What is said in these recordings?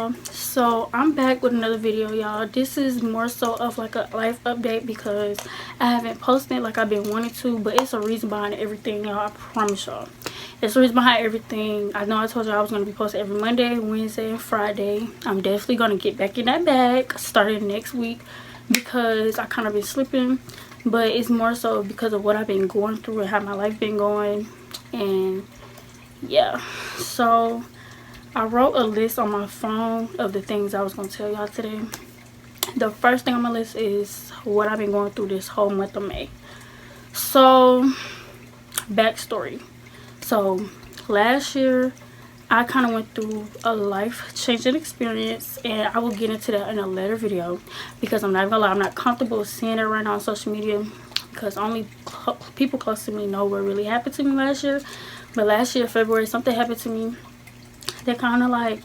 y'all. So I'm back with another video, y'all. This is more so of like a life update because I haven't posted like I've been wanting to, but it's a reason behind everything, y'all. I promise y'all, it's a reason behind everything. I know I told y'all I was going to be posting every Monday, Wednesday, and Friday. I'm definitely going to get back in that bag starting next week because I kind of been slipping, but it's more so because of what I've been going through and how my life been going. And yeah, so I wrote a list on my phone of the things I was going to tell y'all today. The first thing on my list is what I've been going through this whole month of May. So, backstory. So, last year, I kind of went through a life-changing experience, and I will get into that in a later video because I'm not gonna lie, I'm not comfortable seeing it right now on social media because only people close to me know what really happened to me last year. But last year, February, something happened to me that kind of like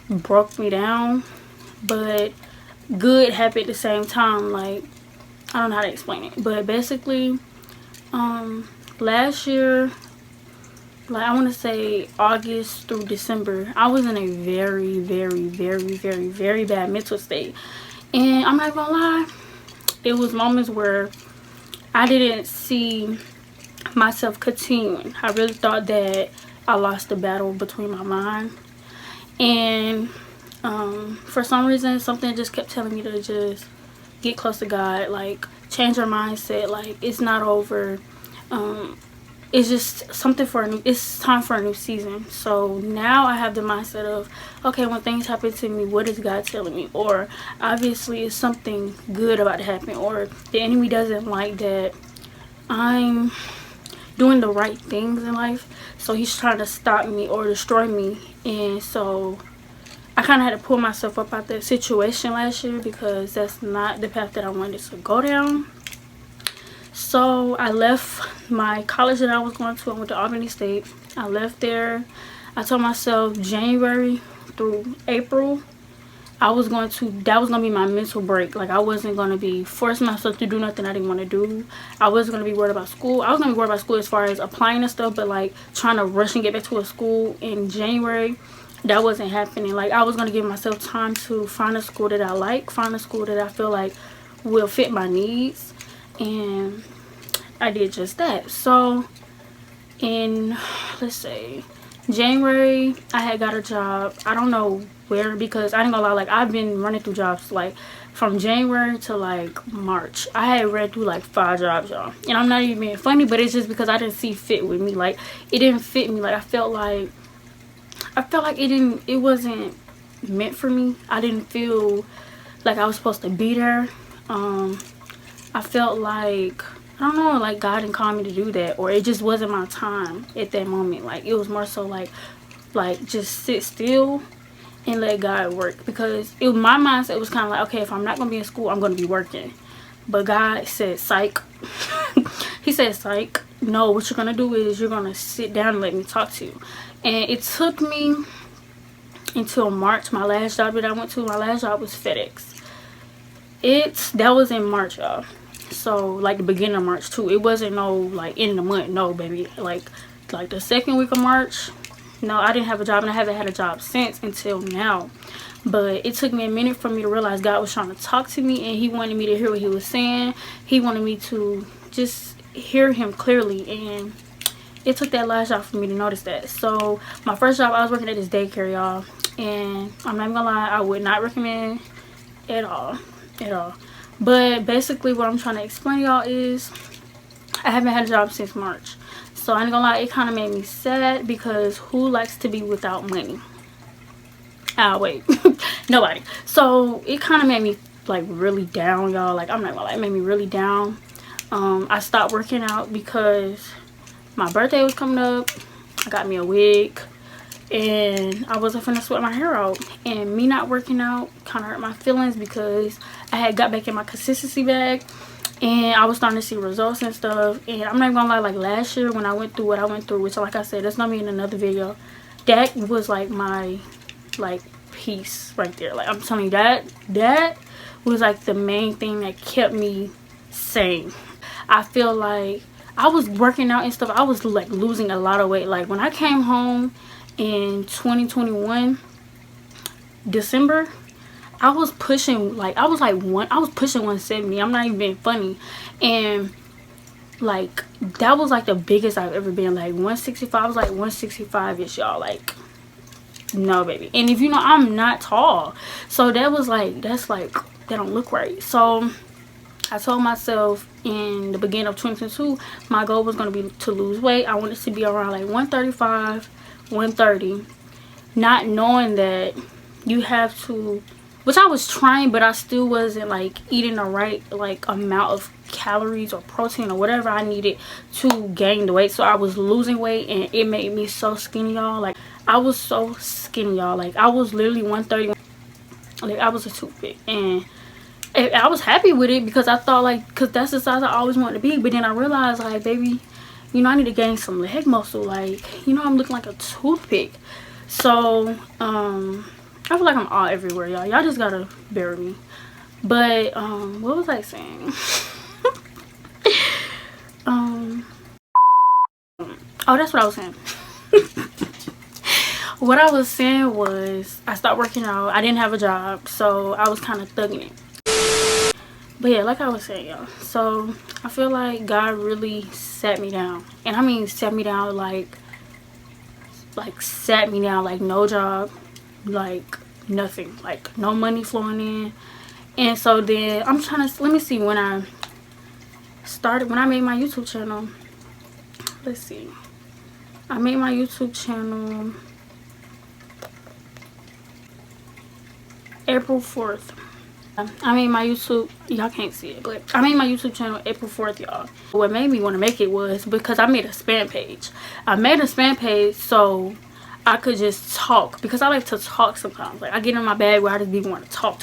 broke me down, but good happened at the same time. Like, I don't know how to explain it, but basically last year, like I want to say August through December, I was in a very bad mental state. And I'm not gonna lie, it was moments where I didn't see myself continuing. I really thought that I lost the battle between my mind, and for some reason something just kept telling me to just get close to God, like change your mindset, like it's not over. It's just something for it's time for a new season. So now I have the mindset of, okay, when things happen to me, what is God telling me? Or obviously it's something good about to happen, or the enemy doesn't like that I'm doing the right things in life, so he's trying to stop me or destroy me. And so I kind of had to pull myself up out that situation last year because that's not the path that I wanted to go down. So I left my college that I was going to. I went to Albany State. I left there. I told myself January through April, that was going to be my mental break. Like, I wasn't going to be forcing myself to do nothing I didn't want to do. I wasn't going to be worried about school. I was going to be worried about school as far as applying and stuff, but like trying to rush and get back to a school in January, that wasn't happening. Like, I was going to give myself time to find a school that I like, find a school that I feel like will fit my needs, and I did just that. So in, let's say, January, I had got a job. I don't know where, because I ain't gonna lie, like I've been running through jobs like from January to like March. I had read through like 5 jobs, y'all, and I'm not even being funny, but it's just because I didn't see fit with me. Like, it didn't fit me. Like, I felt like it wasn't meant for me. I didn't feel like I was supposed to be there. I felt like, I don't know, like God didn't call me to do that, or it just wasn't my time at that moment. Like, it was more so like just sit still and let God work, because my mindset was kind of like, okay, if I'm not gonna be in school, I'm gonna be working. But God said psych. He said psych, no, what you're gonna do is you're gonna sit down and let me talk to you. And it took me until March. My last job that I went to, my last job was FedEx. That was in March, y'all. So like the beginning of March too. It wasn't no like in the month, no baby. Like the second week of March, no, I didn't have a job, and I haven't had a job since until now. But it took me a minute for me to realize God was trying to talk to me, and he wanted me to hear what he was saying. He wanted me to just hear him clearly, and it took that last job for me to notice that. So my first job, I was working at this daycare, y'all, and I'm not even gonna lie, I would not recommend at all. But basically what I'm trying to explain to y'all is I haven't had a job since March. So I ain't gonna lie, it kind of made me sad, because who likes to be without money? Wait. Nobody. So it kind of made me like really down, y'all. Like, I'm not gonna lie, it made me really down. I stopped working out because my birthday was coming up. I got me a wig, and I wasn't finna sweat my hair out. And me not working out kind of hurt my feelings, because I had got back in my consistency bag, and I was starting to see results and stuff. And I'm not gonna lie, like last year when I went through what I went through, which like I said, that's gonna be in another video, that was like my like peace right there. Like, I'm telling you, that was like the main thing that kept me sane. I feel like I was working out and stuff, I was like losing a lot of weight. Like, when I came home in 2021, December, I was pushing like I was pushing 170. I'm not even being funny. And like that was like the biggest I've ever been. Like 165. I was like 165ish, y'all. Like, no, baby. And if you know, I'm not tall, so that was like, that's like, that don't look right. So I told myself in the beginning of 2022 my goal was going to be to lose weight. I wanted to be around like 135, 130, not knowing that you have to, which I was trying, but I still wasn't like eating the right like amount of calories or protein or whatever I needed to gain the weight. So I was losing weight and it made me so skinny, y'all. Like I was so skinny, y'all. Like I was literally 130. Like I was a toothpick, and I was happy with it because I thought like, because that's the size I always wanted to be. But then I realized like, baby, you know, I need to gain some leg muscle. Like, you know, I'm looking like a toothpick. So I feel like I'm all everywhere, y'all. Y'all just gotta bear with me. But what was I saying? Oh, that's what I was saying. What I was saying was I stopped working out. I didn't have a job, so I was kind of thugging it. But yeah, like I was saying, y'all, so I feel like God really sat me down. And I mean sat me down like sat me down, like no job, like nothing, like no money flowing in. And so then I'm trying to, let me see, when I made my YouTube channel, let's see, I made my YouTube channel April 4th. I made my YouTube, y'all can't see it, but I made my YouTube channel April 4th, y'all. What made me want to make it was because I made a spam page. I made a spam page so I could just talk, because I like to talk sometimes. Like I get in my bag where I just be wanting to talk,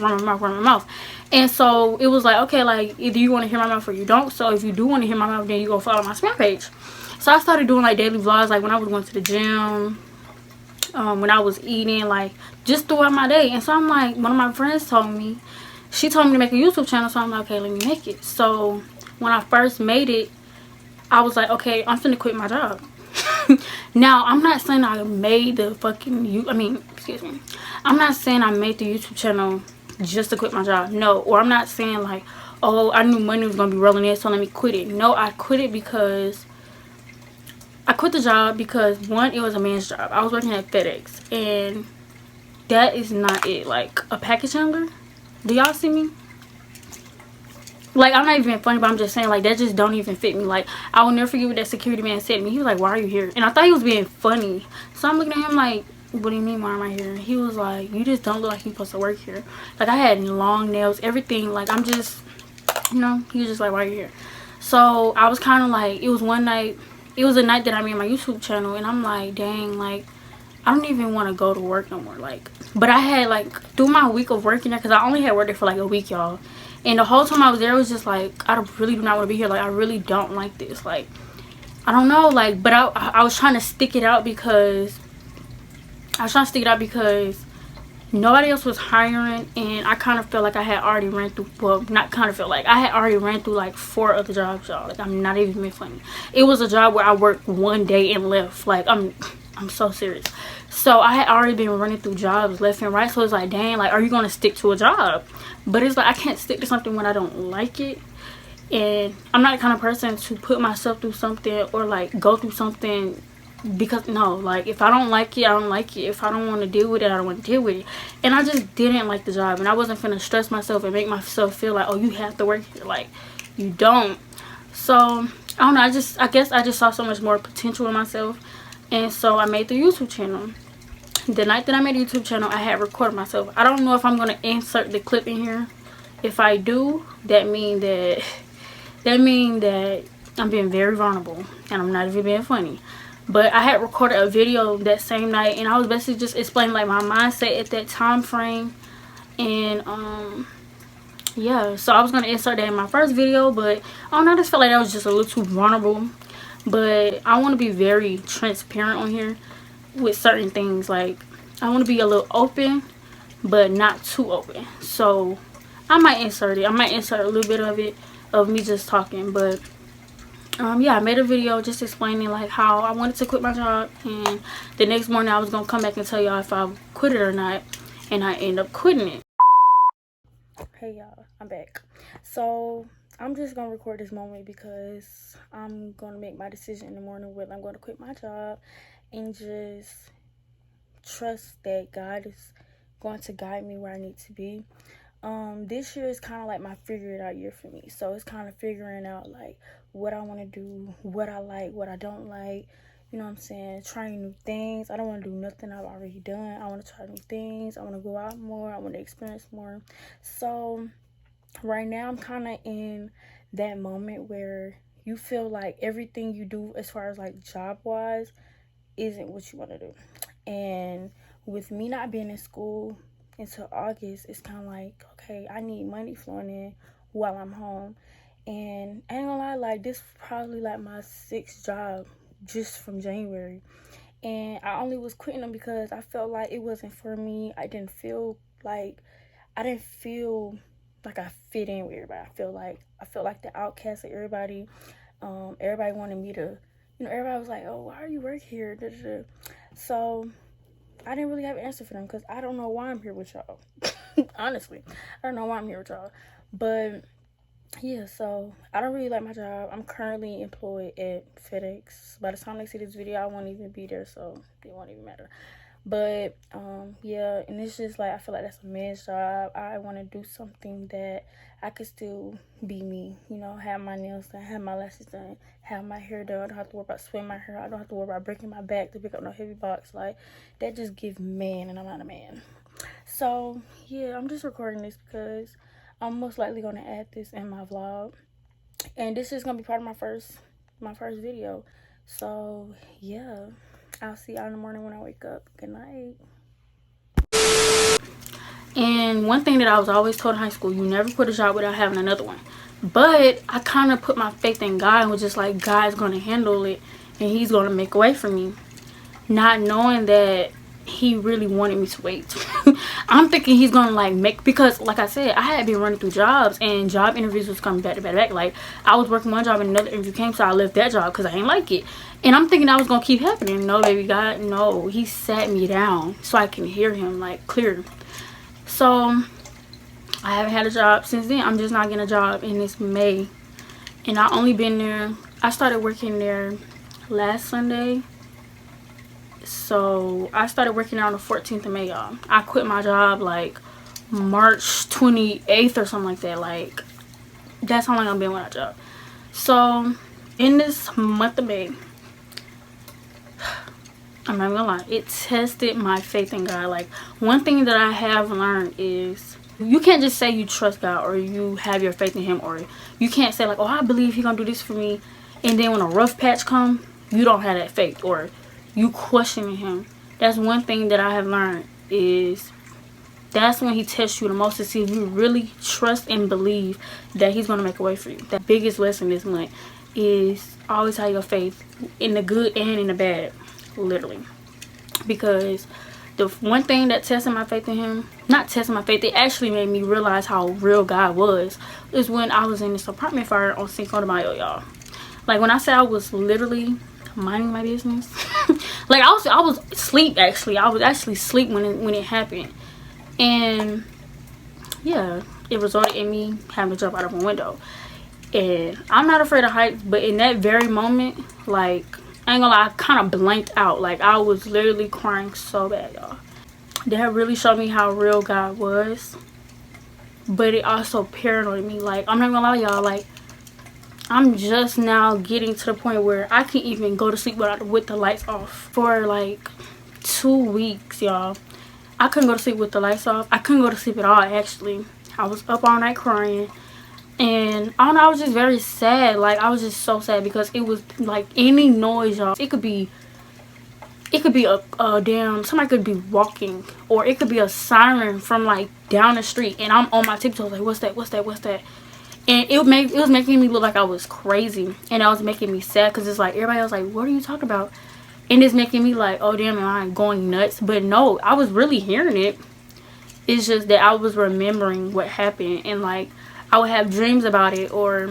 run my mouth. And so it was like, okay, like either you want to hear my mouth or you don't. So if you do want to hear my mouth, then you go follow my spam page. So I started doing like daily vlogs, like when I was going to the gym, when I was eating, like just throughout my day. And so I'm like, one of my friends told me, she told me to make a YouTube channel. So I'm like, okay, let me make it. So when I first made it, I was like, okay, I'm finna quit my job. Now I'm not saying I made the fucking I'm not saying I made the YouTube channel just to quit my job. No. Or I'm not saying like, oh, I knew money was gonna be rolling in, so let me quit it. No, I quit it because I quit the job because, one, it was a man's job. I was working at FedEx, and that is not it. Like a package handler, do y'all see me? Like, I'm not even being funny, but I'm just saying, like, that just don't even fit me. Like, I will never forget what that security man said to me. He was like, why are you here? And I thought he was being funny. So I'm looking at him like, what do you mean, why am I here? He was like, you just don't look like you're supposed to work here. Like, I had long nails, everything. Like, I'm just, you know, he was just like, why are you here? So I was kind of like, it was one night, it was a night that I made my YouTube channel, and I'm like, dang, like, I don't even want to go to work no more. Like, but I had, like, through my week of working there, because I only had worked there for like a week, y'all. And the whole time I was there, it was just like, I really do not want to be here. Like, I really don't like this. Like, I don't know. Like, but I was trying to stick it out because nobody else was hiring. And I kind of felt like I had already ran through, well, not kind of felt like, I had already ran through like 4 other jobs, y'all. Like, I'm not even being funny. It was a job where I worked one day and left. Like, I'm so serious. So I had already been running through jobs left and right. So it's like, dang, like, are you going to stick to a job? But it's like, I can't stick to something when I don't like it. And I'm not the kind of person to put myself through something or like go through something because, no, like, if I don't like it, I don't like it. If I don't want to deal with it, I don't want to deal with it. And I just didn't like the job, and I wasn't finna stress myself and make myself feel like, oh, you have to work here. Like, you don't. So I don't know, I guess I just saw so much more potential in myself. And so I made the YouTube channel. The night that I made a YouTube channel, I had recorded myself. I don't know if I'm going to insert the clip in here. If I do, that mean that I'm being very vulnerable, and I'm not even being funny. But I had recorded a video that same night, and I was basically just explaining like my mindset at that time frame. And yeah, so I was going to insert that in my first video, but I don't know, I just felt like that was just a little too vulnerable. But I want to be very transparent on here with certain things. Like, I want to be a little open, but not too open. So I might insert it. I might insert a little bit of it, of me just talking. But yeah, I made a video just explaining like how I wanted to quit my job, and the next morning I was gonna come back and tell y'all if I quit it or not. and I end up quitting it. Hey y'all, I'm back. So I'm just gonna record this moment because I'm gonna make my decision in the morning whether I'm gonna quit my job and just trust that God is going to guide me where I need to be. This year is kind of like my figure it out year for me. So it's kind of figuring out like what I want to do, what I like, what I don't like. You know what I'm saying? Trying new things. I don't want to do nothing I've already done. I want to try new things. I want to go out more. I want to experience more. So right now I'm kind of in that moment where you feel like everything you do as far as like job wise isn't what you want to do. And with me not being in school until August, it's kind of like, okay, I need money flowing in while I'm home. And I ain't gonna lie, like this is probably like my 6th job just from January. And I only was quitting them because I felt like it wasn't for me. I didn't feel like I fit in with everybody. I felt like the outcast of everybody. Everybody wanted me to, everybody was like, oh, why are you work here? Da, da, da. So I didn't really have an answer for them because I don't know why I'm here with y'all. Honestly, I don't know why I'm here with y'all. But yeah, so I don't really like my job. I'm currently employed at FedEx. By the time they see this video, I won't even be there, so it won't even matter. But yeah, and it's just like I feel like that's a man's job. I want to do something that I could still be me, have my nails done, have my lashes done, have my hair done. I don't have to worry about sweating my hair. I don't have to worry about breaking my back to pick up no heavy box. Like that just gives man, and I'm not a man. So yeah, I'm just recording this because I'm most likely gonna add this in my vlog, and this is gonna be part of my first video. So yeah, I'll see y'all in the morning when I wake up. Good night. And one thing that I was always told in high school, you never quit a job without having another one. But I kind of put my faith in God and was just like, God's gonna handle it and he's gonna make a way for me, not knowing that he really wanted me to wait. I'm thinking he's gonna because like I said, I had been running through jobs and job interviews was coming back to back. Like I was working one job and another interview came, so I left that job because I ain't like it. And I'm thinking that was gonna keep happening. No, baby, God, no. He sat me down so I can hear him like clear. So I haven't had a job since then. I'm just not getting a job in this May, and I only been there. I started working there last Sunday. So I started working there on the 14th of May, y'all. I quit my job like March 28th or something like that. Like that's how long I've been without a job. So in this month of May, I'm not gonna lie, it tested my faith in God. Like one thing that I have learned is you can't just say you trust God or you have your faith in him, or you can't say like, oh, I believe he's gonna do this for me, and then when a rough patch come, you don't have that faith or you questioning him. That's one thing that I have learned, is that's when he tests you the most, to see if you really trust and believe that he's gonna make a way for you. The biggest lesson this month is always have your faith in the good and in the bad, literally. Because the one thing that tested my faith in him, not testing my faith, it actually made me realize how real God was, is when I was in this apartment fire on Cinco de Mayo, y'all. Like when I say I was literally minding my business, like I was asleep. Actually, I was actually asleep when it happened, and yeah, it resulted in me having to jump out of a window. And I'm not afraid of heights, but in that very moment, like I ain't gonna lie, I kind of blanked out. Like I was literally crying so bad, y'all. That really showed me how real God was, but it also paranoid me. Like I'm not gonna lie, y'all, like I'm just now getting to the point where I can't even go to sleep with the lights off. For like 2 weeks, y'all, I couldn't go to sleep with the lights off. I couldn't go to sleep at all, actually. I was up all night crying, and I don't know, I was just very sad. Like I was just so sad because it was like any noise, y'all. It could be a damn, somebody could be walking, or it could be a siren from like down the street, and I'm on my tiptoes like, what's that? And it was making me look like I was crazy, and that was making me sad because it's like everybody else like, what are you talking about? And it's making me like, oh damn, am I going nuts? But no, I was really hearing it. It's just that I was remembering what happened, and like I would have dreams about it, or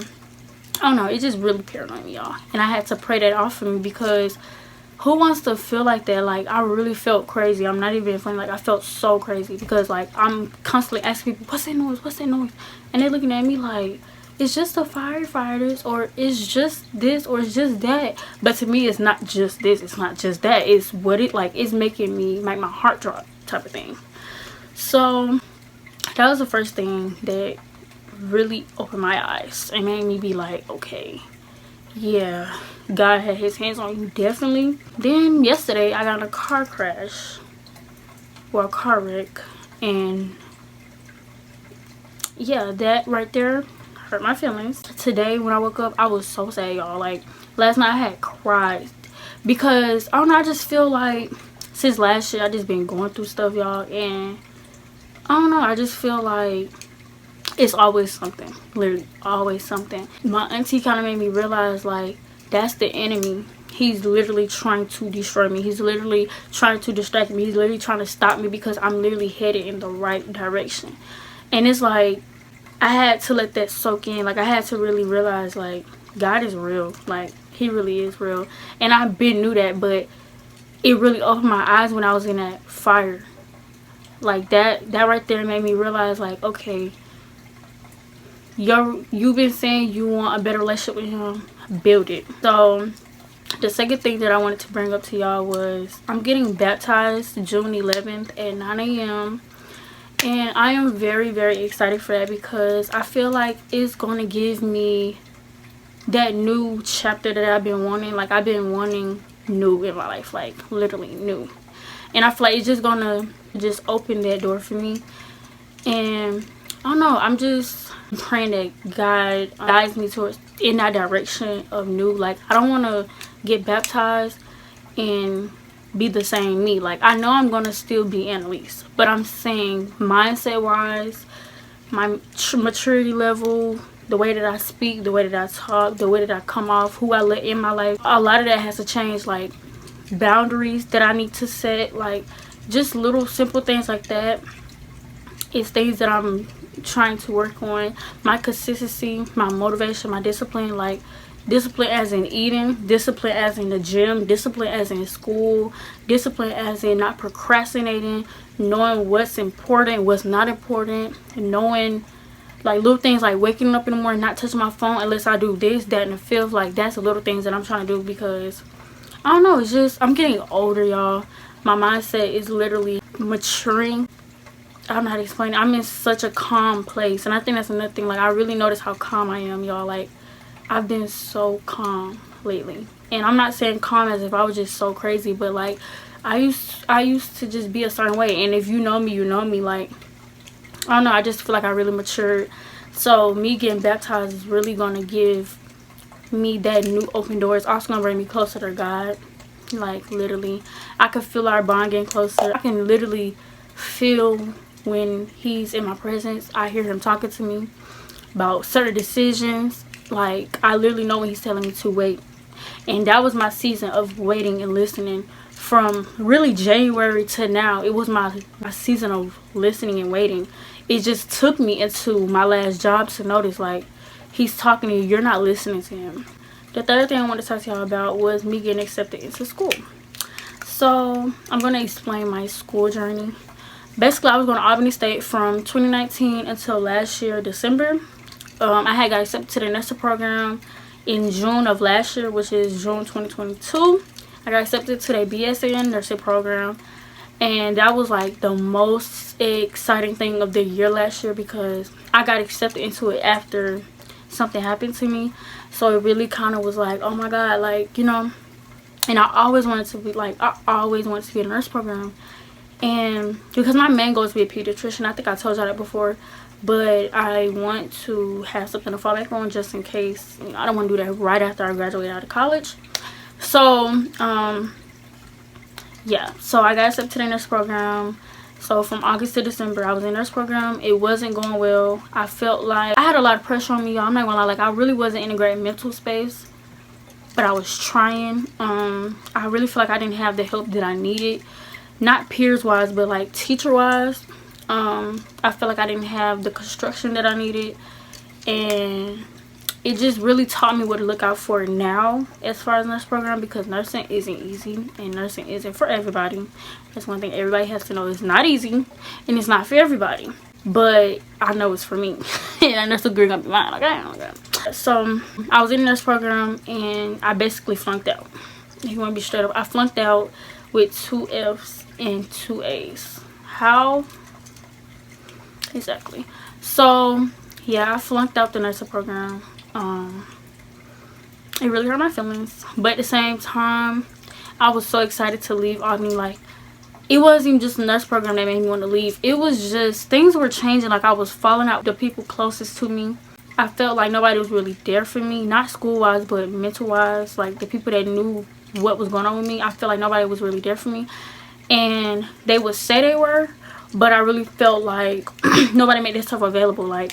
I don't know, it just really paranoid me, y'all. And I had to pray that off of me because who wants to feel like that? Like, I really felt crazy. I'm not even funny. Like, I felt so crazy because, like, I'm constantly asking people, what's that noise? What's that noise? And they're looking at me like, it's just the firefighters, or it's just this, or it's just that. But to me, it's not just this, it's not just that. It's what it, like, it's making me, make my heart drop type of thing. So that was the first thing that really opened my eyes and made me be like, okay, yeah, God had his hands on you, definitely. Then yesterday I got in a car crash, or a car wreck, and yeah, that right there hurt my feelings. Today when I woke up, I was so sad, y'all. Like, last night I had cried because I don't know, I just feel like since last year I just been going through stuff, y'all, and I don't know, I just feel like it's always something, literally always something. My auntie kind of made me realize, like, that's the enemy. He's literally trying to destroy me. He's literally trying to distract me. He's literally trying to stop me because I'm literally headed in the right direction. And it's like, I had to let that soak in. Like, I had to really realize, like, God is real. Like, he really is real. And I been knew that, but it really opened my eyes when I was in that fire. Like, that right there made me realize, like, okay, you've been saying you want a better relationship with him, build it. So the second thing that I wanted to bring up to y'all was I'm getting baptized June 11th at 9 a.m. and I am very, very excited for that because I feel like it's going to give me that new chapter that I've been wanting. Like, I've been wanting new in my life, like literally new, and I feel like it's just gonna just open that door for me. And I don't know, I'm just praying that God guides me towards in that direction of new. Like, I don't want to get baptized and be the same me. Like, I know I'm gonna still be Annalise, but I'm saying mindset wise, my maturity level, the way that I speak, the way that I talk, the way that I come off, who I let in my life, a lot of that has to change. Like, boundaries that I need to set, like just little simple things like that. It's things that I'm trying to work on. My consistency, my motivation, my discipline. Like, discipline as in eating, discipline as in the gym, discipline as in school, discipline as in not procrastinating, knowing what's important, what's not important, knowing like little things like waking up in the morning, not touching my phone unless I do this, that, and the fifth. Like, that's the little things that I'm trying to do because I don't know, it's just I'm getting older, y'all. My mindset is literally maturing. I don't know how to explain it. I'm in such a calm place, and I think that's another thing. Like, I really notice how calm I am, y'all. Like, I've been so calm lately, and I'm not saying calm as if I was just so crazy, but like I used to just be a certain way, and if you know me, you know me. Like, I don't know, I just feel like I really matured. So me getting baptized is really gonna give me that new open door. It's also gonna bring me closer to God. Like, literally, I can feel our bond getting closer. I can literally feel when he's in my presence. I hear him talking to me about certain decisions. Like, I literally know when he's telling me to wait. And that was my season of waiting and listening from really January to now. It was my season of listening and waiting. It just took me into my last job to notice, like, he's talking to you, you're not listening to him. The third thing I want to talk to y'all about was me getting accepted into school. So I'm going to explain my school journey. Basically, I was going to Albany State from 2019 until last year, December. I had got accepted to the nursing program in June of last year, which is June 2022. I got accepted to the BSN nursing program, and that was like the most exciting thing of the year last year because I got accepted into it after something happened to me. So it really kind of was like, oh my God, like, you know. And I always wanted to be like, I always wanted to be in a nurse program. And because my main goal is to be a pediatrician, I think I told y'all that before, but I want to have something to fall back on just in case. You know, I don't want to do that right after I graduate out of college. So yeah, so I got accepted to the nurse program. So from August to December, I was in nurse program. It wasn't going well. I felt like I had a lot of pressure on me, y'all. I'm not gonna lie, like, I really wasn't in a great mental space, but I was trying. I really feel like I didn't have the help that I needed, not peers wise, but like teacher wise. I feel like I didn't have the construction that I needed, and it just really taught me what to look out for now as far as nurse program, because nursing isn't easy and nursing isn't for everybody. That's one thing everybody has to know. It's not easy and it's not for everybody, but I know it's for me. And that's a green up mine. Okay. So I was in the nurse program and I basically flunked out. If you want to be straight up, I flunked out with 2 F's and 2 A's. How? Exactly. So yeah, I flunked out the nursing program. It really hurt my feelings, but at the same time I was so excited to leave Albany. Like, it wasn't even just the nurse program that made me want to leave. It was just things were changing. Like, I was falling out with the people closest to me. I felt like nobody was really there for me, not school wise but mental wise. Like, the people that knew what was going on with me, I felt like nobody was really there for me. And they would say they were, but I really felt like nobody made this stuff available. Like,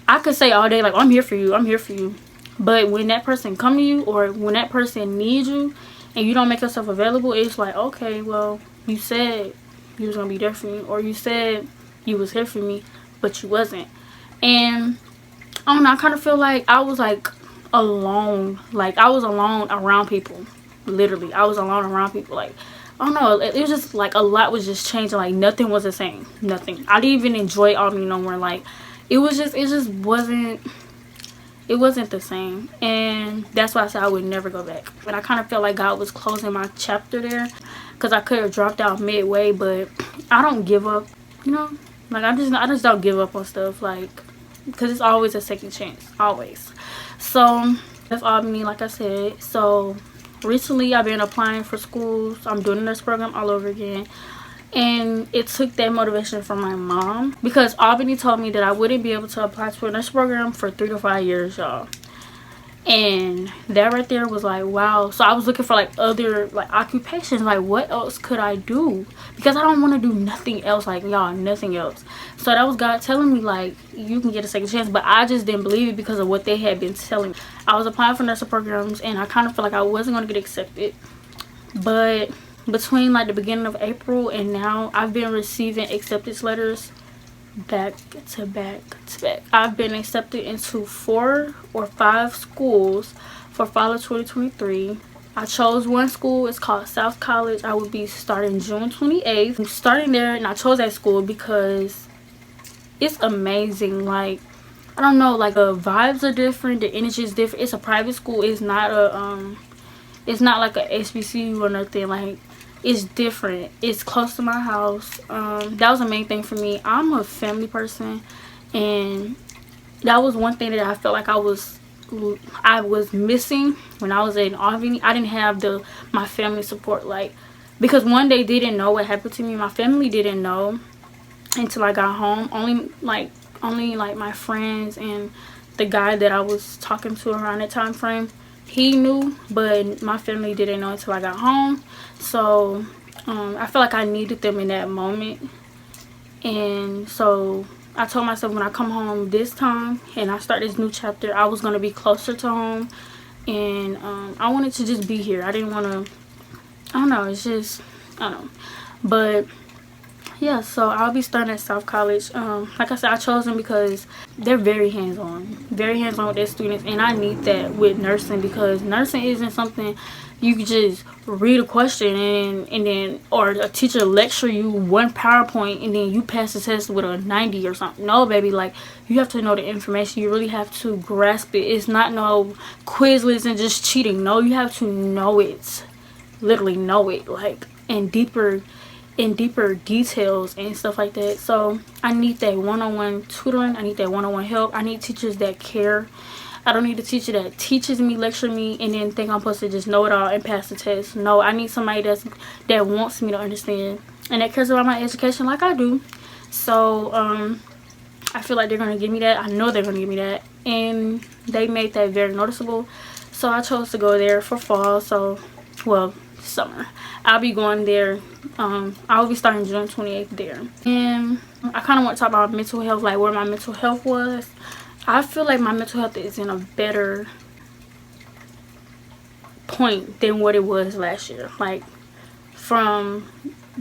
I could say all day, like, I'm here for you, I'm here for you, but when that person come to you or when that person needs you and you don't make yourself available, it's like, okay, well, you said you was gonna be there for me, or you said you was here for me, but you wasn't. And I don't know, I kind of feel like I was like alone. Like, I was alone around people. Literally, I was alone around people. Like, I don't know, it was just like a lot was just changing. Like, nothing was the same. Nothing. I didn't even enjoy Albany no more. Like, it just wasn't the same. And that's why I said I would never go back. But I kind of felt like God was closing my chapter there, because I could have dropped out midway. But I don't give up, you know. Like, I just don't give up on stuff, like, because it's always a second chance, always. So that's Albany, like I said. So recently I've been applying for schools. I'm doing this program all over again. And it took that motivation from my mom, because Albany told me that I wouldn't be able to apply to a nurse program for 3 to 5 years, y'all. And that right there was like, wow. So I was looking for like other like occupations, like what else could I do, because I don't want to do nothing else, like, y'all, nothing else. So that was God telling me, like, you can get a second chance. But I just didn't believe it because of what they had been telling me. I was applying for nursing programs and I kind of felt like I wasn't going to get accepted. But between like the beginning of April and now, I've been receiving acceptance letters back to back to back. I've been accepted into 4 or 5 schools for fall of 2023. I chose one school. It's called South College. I will be starting June 28th. I'm starting there, and I chose that school because it's amazing. Like, I don't know, like, the vibes are different, the energy is different. It's a private school. It's not like a HBCU or nothing. Like, it's different. It's close to my house. That was the main thing for me. I'm a family person, and that was one thing that I felt like I was missing when I was in Albany. I didn't have my family support, like, because one, they didn't know what happened to me. My family didn't know until I got home. Only like my friends and the guy that I was talking to around that time frame, he knew, but my family didn't know until I got home. So I felt like I needed them in that moment. And so I told myself, when I come home this time and I start this new chapter, I was going to be closer to home. And I wanted to just be here. I didn't want to, I don't know, it's just, I don't know. But yeah, so I'll be starting at South College. Like I said, I chose them because they're very hands-on with their students, and I need that with nursing, because nursing isn't something you can just read a question and then, or a teacher lecture you one PowerPoint and then you pass the test with a 90 or something. No, baby, like, you have to know the information. You really have to grasp it. It's not no Quizlets and just cheating. No, you have to know it, literally know it, like, in deeper details and stuff like that. So I need that one-on-one tutoring. I need that one-on-one help. I need teachers that care. I don't need a teacher that teaches me, lecture me, and then think I'm supposed to just know it all and pass the test. No, I need somebody that wants me to understand and that cares about my education like I do. So I feel like they're going to give me that. I know they're going to give me that, and they made that very noticeable. So I chose to go there for fall. So, well, summer. I'll be going there. I'll be starting June 28th there. And I kind of want to talk about mental health, like where my mental health was. I feel like my mental health is in a better point than what it was last year. Like, from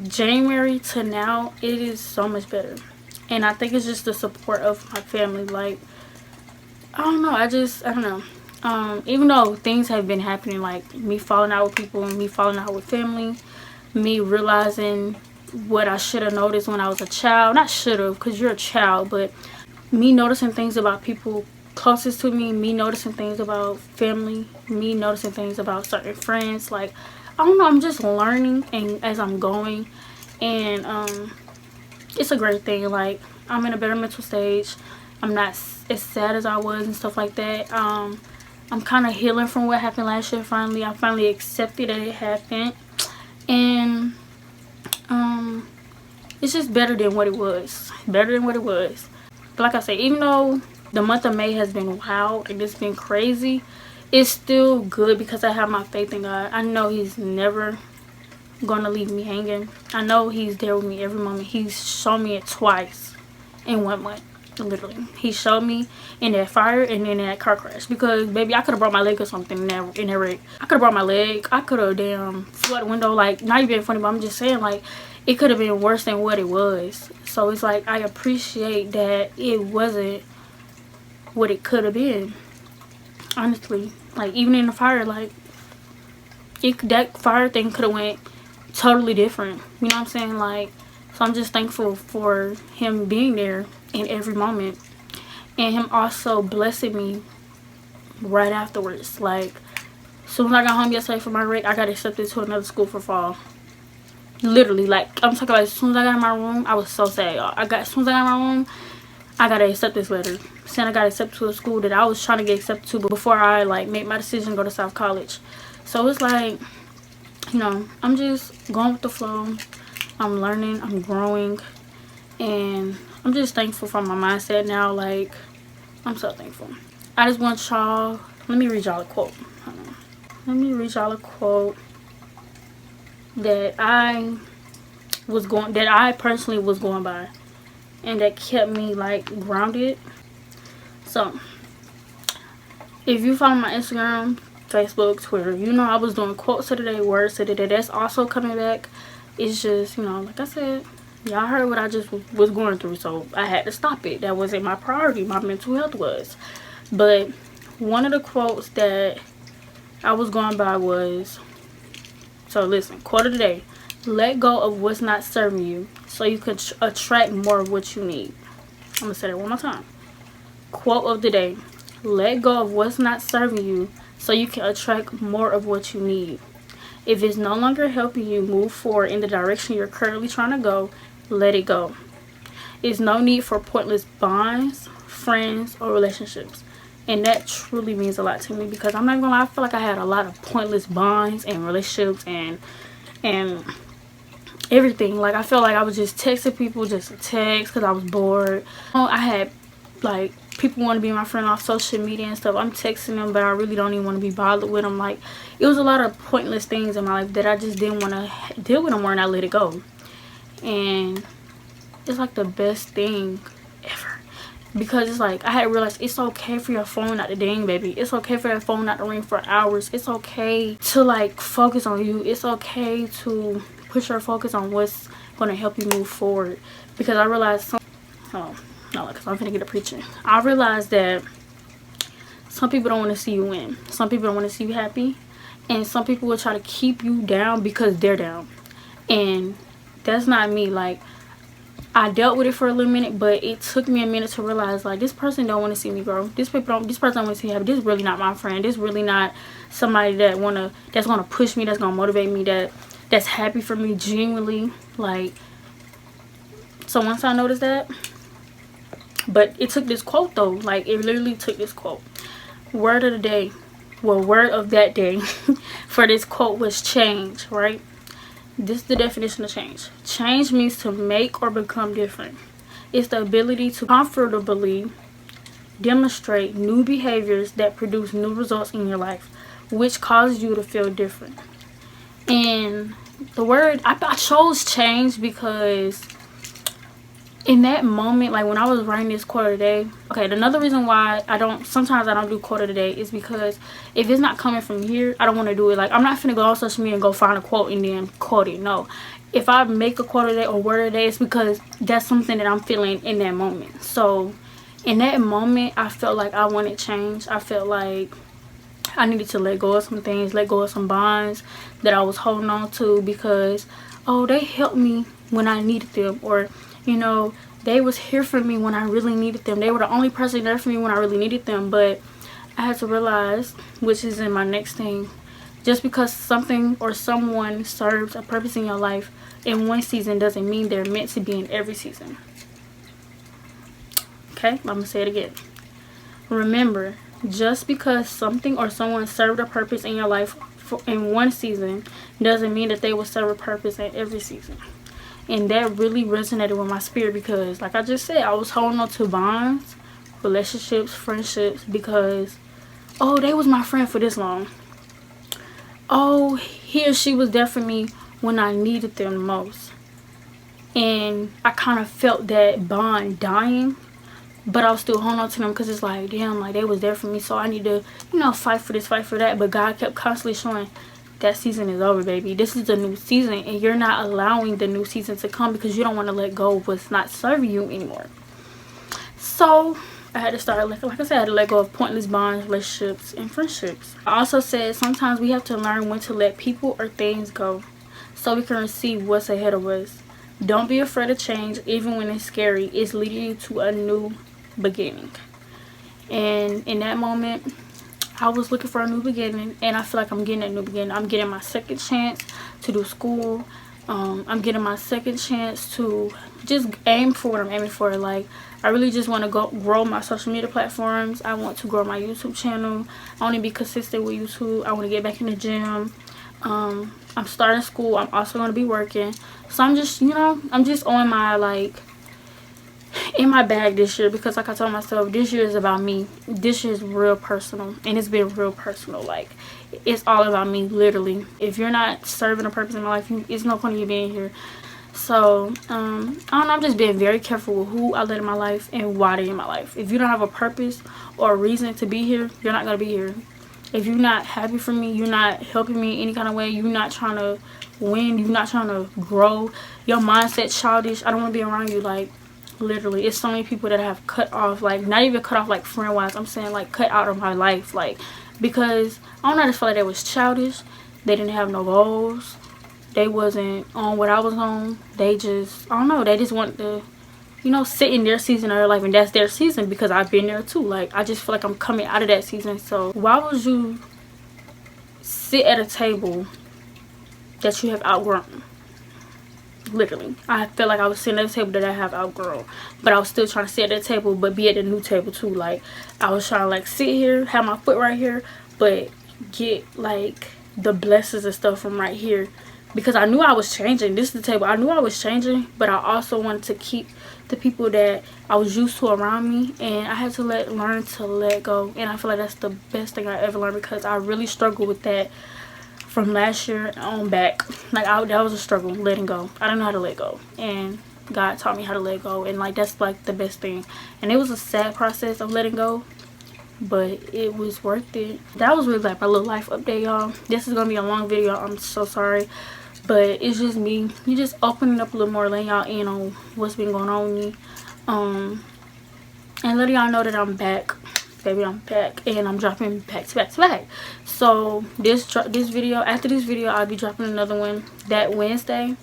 January to now, it is so much better. And I think it's just the support of my family. Like, I don't know. I don't know. Even though things have been happening, like me falling out with people, me falling out with family, me realizing what I should have noticed when I was a child. Not should have, because you're a child, but me noticing things about people closest to me, me noticing things about family, me noticing things about certain friends. Like, I don't know, I'm just learning and as I'm going. And it's a great thing. Like, I'm in a better mental stage. I'm not as sad as I was and stuff like that. I'm kind of healing from what happened last year. Finally, I finally accepted that it happened. And it's just better than what it was. Better than what it was. But like I say, even though the month of May has been wild and it's been crazy, it's still good because I have my faith in God. I know He's never gonna leave me hanging. I know He's there with me every moment. He's shown me it twice in 1 month. Literally, He showed me in that fire and then in that car crash. Because baby, I could have brought my leg or something in that wreck. I could have brought my leg. I could have damn flew out the window. Like, not even funny, but I'm just saying, like, it could have been worse than what it was. So it's like, I appreciate that it wasn't what it could have been. Honestly, like, even in the fire, like, that fire thing could have went totally different. You know what I'm saying? Like, so I'm just thankful for Him being there in every moment, and Him also blessing me right afterwards. Like, as soon as I got home yesterday from my wreck, I got accepted to another school for fall. Literally, like, I'm talking about as soon as I got in my room, I was so sad, y'all. As soon as I got in my room, I got to accept this letter saying I got accepted to a school that I was trying to get accepted to before I, like, made my decision to go to South College. So it's like, you know, I'm just going with the flow. I'm learning, I'm growing, and I'm just thankful for my mindset now. Like, I'm so thankful. I just want y'all, let me read y'all a quote. Hold on. Let me read y'all a quote that I personally was going by, and that kept me, like, grounded. So, if you follow my Instagram, Facebook, Twitter, you know I was doing quotes of the day, words of the day. That's also coming back. It's just, you know, like I said, y'all heard what I just was going through, so I had to stop it. That wasn't my priority. My mental health was. But one of the quotes that I was going by was, so listen, quote of the day: let go of what's not serving you so you can attract more of what you need. I'm gonna say that one more time. Quote of the day: let go of what's not serving you so you can attract more of what you need. If it's no longer helping you move forward in the direction you're currently trying to go, let it go. There's no need for pointless bonds, friends, or relationships. And that truly means a lot to me, because I'm not gonna lie, I feel like I had a lot of pointless bonds and relationships and everything. Like, I felt like I was just texting people just to text because I was bored. I had, like, people want to be my friend off social media and stuff. I'm texting them, but I really don't even want to be bothered with them. Like, it was a lot of pointless things in my life that I just didn't want to deal with anymore, and I let it go. And it's like the best thing ever, because it's like I had realized it's okay for your phone not to ding, baby. It's okay for your phone not to ring for hours. It's okay to, like, focus on you. It's okay to put your focus on what's going to help you move forward. Because I realized no, because I'm finna get a preaching. I realized that some people don't want to see you win. Some people don't want to see you happy. And some people will try to keep you down because they're down. And that's not me. Like, I dealt with it for a little minute, but it took me a minute to realize, like, this person don't want to see me grow. This person don't want to see me happy. This is really not my friend. This is really not somebody that's gonna push me, that's gonna motivate me, that's happy for me genuinely. Like, so once I noticed that, but it took this quote though. Like, it literally took this quote. Word of the day, well, word of that day for this quote was change, right? This is the definition of change. Change means to make or become different. It's the ability to comfortably demonstrate new behaviors that produce new results in your life, which causes you to feel different. And the word, I chose change because in that moment, like, when I was writing this quote of the day, okay, another reason why sometimes I don't do quote of the day is because if it's not coming from here, I don't want to do it. Like, I'm not finna go on social media and go find a quote and then quote it. No, if I make a quote of the day or word of the day, it's because that's something that I'm feeling in that moment. So In that moment, I felt like I wanted change. I felt like I needed to let go of some things, let go of some bonds that I was holding on to, because oh, they helped me when I needed them, or you know, they was here for me when I really needed them. They were the only person there for me when I really needed them. But I had to realize, which is in my next thing, just because something or someone serves a purpose in your life in one season doesn't mean they're meant to be in every season. Okay, I'm gonna say it again. Remember, just because something or someone served a purpose in your life in one season doesn't mean that they will serve a purpose in every season. And that really resonated with my spirit, because like I just said, I was holding on to bonds, relationships, friendships, because oh, they was my friend for this long. Oh, he or she was there for me when I needed them the most. And I kind of felt that bond dying, but I was still holding on to them because it's like, damn, like they was there for me, so I need to, you know, fight for this, fight for that. But God kept constantly showing, that season is over, baby. This is a new season, and you're not allowing the new season to come because you don't want to let go of what's not serving you anymore. So I had to start, like I said, I had to let go of pointless bonds, relationships, and friendships. I also said sometimes we have to learn when to let people or things go so we can receive what's ahead of us. Don't be afraid of change, even when it's scary. It's leading you to a new beginning. And in that moment, I was looking for a new beginning, and I feel like I'm getting a new beginning. I'm getting my second chance to do school. I'm getting my second chance to just aim for what I'm aiming for. Like, I really just want to grow my social media platforms. I want to grow my YouTube channel. I want to be consistent with YouTube. I want to get back in the gym. I'm starting school. I'm also going to be working. So I'm just, you know, I'm just on my, like, in my bag this year, because like I told myself, this year is about me. This year is real personal, and it's been real personal. Like, it's all about me, literally. If you're not serving a purpose in my life, it's no point in you being here. So I don't know, I'm just being very careful with who I let in my life and why they're in my life. If you don't have a purpose or a reason to be here, you're not going to be here. If you're not happy for me, you're not helping me any kind of way, you're not trying to win, you're not trying to grow, your mindset's childish, I don't want to be around you. Like, literally, it's so many people that I have cut off, like, not even cut off like friend wise, I'm saying like cut out of my life, like, because I don't know, I just feel like they was childish. They didn't have no goals. They wasn't on what I was on. They just, I don't know, they just want to, you know, sit in their season of their life, and that's their season, because I've been there too. Like, I just feel like I'm coming out of that season. So why would you sit at a table that you have outgrown? Literally, I feel like I was sitting at a table that I have outgrown, but I was still trying to sit at that table but be at the new table too. Like, I was trying to like sit here, have my foot right here, but get like the blessings and stuff from right here, because I knew I was changing. This is the table, I knew I was changing, but I also wanted to keep the people that I was used to around me, and I had to learn to let go. And I feel like that's the best thing I ever learned, because I really struggled with that from last year on back. Like, that was a struggle, letting go. I didn't know how to let go, and God taught me how to let go, and like that's like the best thing. And it was a sad process of letting go, but it was worth it. That was really like my little life update, y'all. This is gonna be a long video, I'm so sorry, but it's just me, you just opening up a little more, letting y'all in on what's been going on with me, and letting y'all know that I'm back. Baby, I'm back, and I'm dropping back to back to back. So this video, after this video, I'll be dropping another one that Wednesday,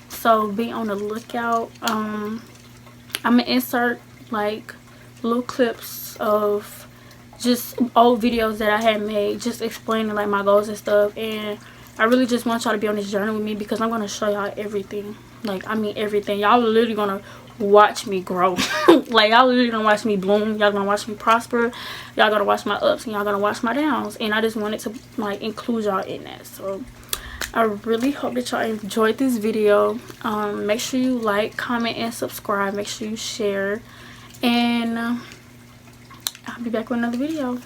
so be on the lookout. I'm gonna insert like little clips of just old videos that I had made, just explaining like my goals and stuff. And I really just want y'all to be on this journey with me, because I'm gonna show y'all everything. Like, I mean everything. Y'all are literally gonna watch me grow. Like, y'all literally gonna watch me bloom. Y'all gonna watch me prosper. Y'all gonna watch my ups, and y'all gonna watch my downs. And I just wanted to like include y'all in that. So I really hope that y'all enjoyed this video. Make sure you like, comment, and subscribe. Make sure you share, and I'll be back with another video.